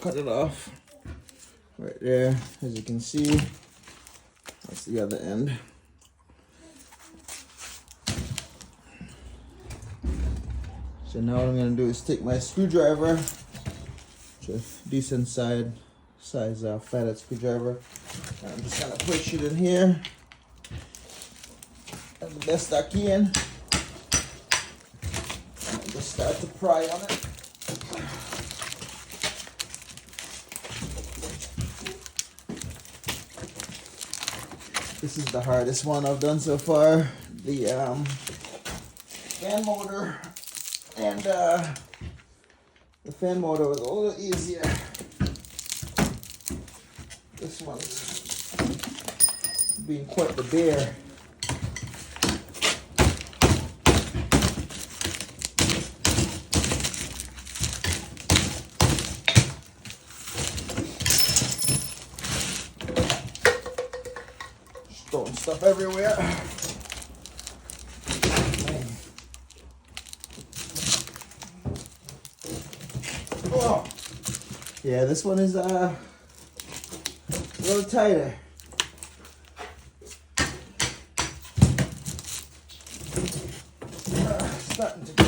cut it off right there. As you can see, that's the other end. So now what I'm going to do is take my screwdriver, which is a decent size flathead screwdriver, and I'm just going to push it in here as the best I can, and just start to pry on it. This is the hardest one I've done so far. The fan motor and the fan motor was a little easier. This one's being quite the bear. Just throwing stuff everywhere. Oh. Yeah, this one is a little tighter. Starting to go.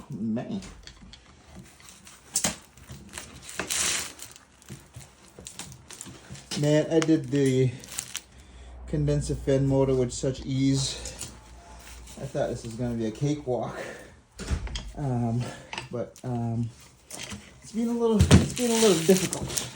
Man. Man, I did the condenser fan motor with such ease. I thought this was going to be a cakewalk. But it's been a little difficult.